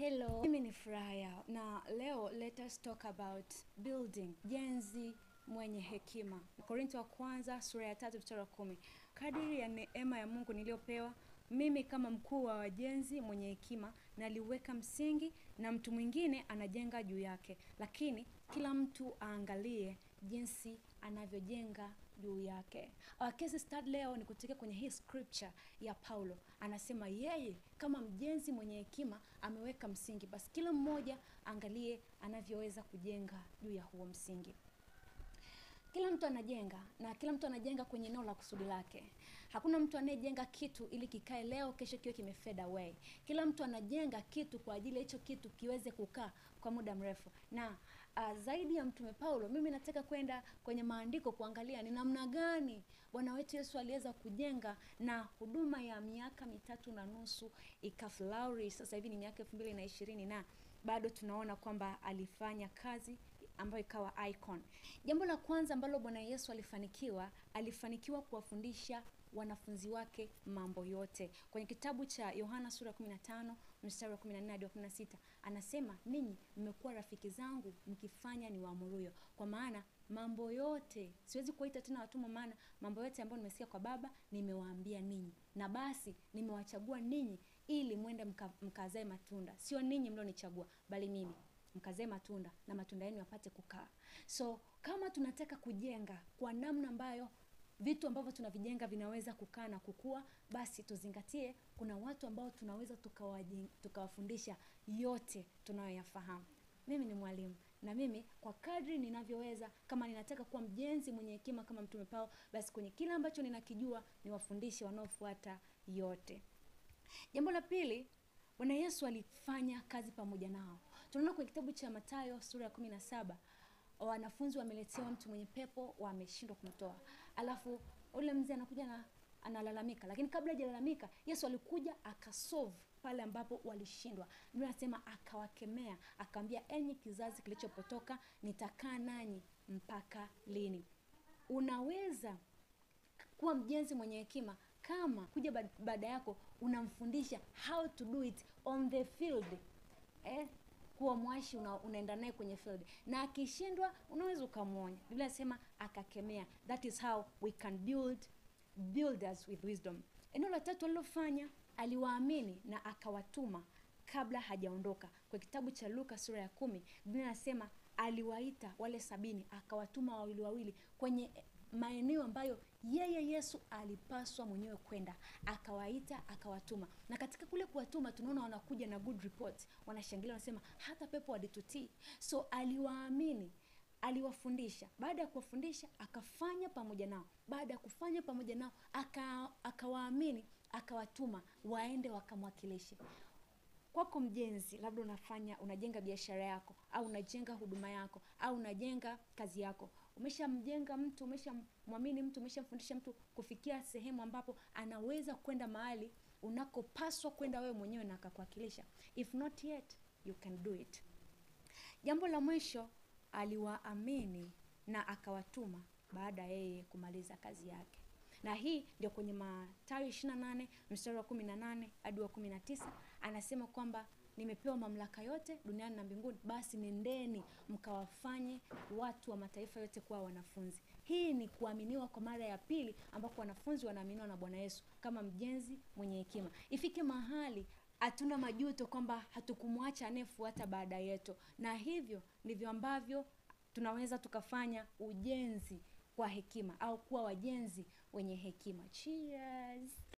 Hello, mimi ni Furaya na leo let us talk about building, jenzi mwenye hekima. Korintho wa kwanza sura ya 3 mstari wa 10. Kadiri ya neema ya Mungu niliyopewa, mimi kama mkuu wa wajenzi mwenye hekima naliweka msingi na mtu mwingine anajenga juu yake. Lakini kila mtu aangalie jinsi anavyojenga juu yake. Our case study leo ni kutoka kwenye hii scripture ya Paulo. Anasema yeye kama mjenzi mwenye hekima ameweka msingi. Basi kila mmoja angalie anavyoweza kujenga juu ya huo msingi. Kila mtu anajenga na kila mtu anajenga kwenye eneo la kusudi lake. Hakuna mtu anayejenga kitu ili kikae leo kesho kiwe kimefade away. Kila mtu anajenga kitu kwa ajili ya hicho kitu kiweze kukaa kwa muda mrefu. Na zaidi ya Mtume Paulo, mimi nataka kwenda kwenye maandiko kuangalia ni namna gani Bwana wetu Yesu aliweza kujenga na huduma ya miaka 3.5 ikaflourish. Sasa hivi ni miaka 2020 na bado tunaona kwamba alifanya kazi ambayo ikawa icon. Jambo la kwanza ambalo Bwana Yesu alifanikiwa kuwafundisha wanafunzi wake mambo yote. Kwenye kitabu cha Yohana sura 15 mstari wa 14 hadi 16 anasema, ninyi mmekuwa rafiki zangu mkifanya niwaamuruyo. Kwa maana mambo yote, siwezi kuita tena watumwa, maana mambo yote ambayo nimesikia kwa Baba nimewaambia ninyi. Na basi nimewachagua ninyi ili mwende mkazae matunda. Sio ninyi mlionichagua, bali mimi. Mkazae matunda na matunda yenu yapate kukaa. So kama tunataka kujenga kwa namna ambayo vitu ambavyo tunavijenga vinaweza kukaa na kukua, basi tuzingatie kuna watu ambao tunaweza tukawafundisha yote tunayoyafahamu. Mimi ni mwalimu na mimi kwa kadri ninavyoweza, kama ninataka kuwa mjenzi mwenye hekima kama Mtume Paulo, basi kwenye kila ambacho ninakijua niwafundishe wanaofuata yote. Jambo la pili, Bwana Yesu alifanya kazi pamoja nao. Tunaona kwenye kitabu cha Mathayo sura ya 17, wanafunzi wameletewa mtu mwenye pepo, wameshindwa kumtoa. Alafu ule mzee anakuja na analalamika, lakini kabla hajalalamika Yesu alikuja akasolve pale ambapo walishindwa. Biblia inasema akawakemea, akamwambia, enyi kizazi kilichopotoka, nitakaa nanyi mpaka lini? Unaweza kuwa mjenzi mwenye hekima kama kuja baada yako unamfundisha how to do it on the field. Kuwa mwashi unaenda naye kwenye field, na akishindwa unaweza ukamwonya. Biblia inasema akakemea. That is how we can build us with wisdom. Eneo la tatu alilofanya, aliwaamini na akawatuma kabla hajaondoka. Kwa kitabu cha Luka sura ya 10, Biblia inasema aliwaita wale 70 akawatuma wawili kwenye maeneo ambayo yeye Yesu alipaswa mwenyewe kwenda. Akawaita, akawatuma. Na katika kule kuwatuma tunaona wanakuja na good report. Wanashangilia, wanasema hata pepo walitutii. So aliwaamini, aliwafundisha. Baada ya kuwafundisha akafanya pamoja nao. Baada ya kufanya pamoja nao akawaamini, akawatuma waende wakamwakilishe. Kwako mjenzi, labda unajenga biashara yako, au unajenga huduma yako, au unajenga kazi yako. Umeshamjenga mtu, umeshamwamini mtu, umeshamfundisha mtu kufikia sehemu ambapo anaweza kwenda mahali unakopaswa kwenda wewe mwenyewe na akakuwakilisha. If not yet, you can do it. Jambo la mwisho, aliwaamini na akawatuma baada yeye kumaliza kazi yake. Na hii ndio kwenye Mathayo 28 mstari wa 18 hadi wa 19 anasema kwamba nimepewa mamlaka yote duniani na mbinguni, basi nendeni mkawafanye watu wa mataifa yote kuwa wanafunzi. Hii ni kuaminiwa kwa mara ya pili ambapo wanafunzi wanaaminiwa na Bwana Yesu kama mjenzi mwenye hekima. Ifike mahali hatuna majuto kwamba hatukumwacha anayefuata baada yetu. Na hivyo ndivyo ambavyo tunaweza tukafanya ujenzi kwa hekima au kuwa wajenzi wenye hekima. Cheers.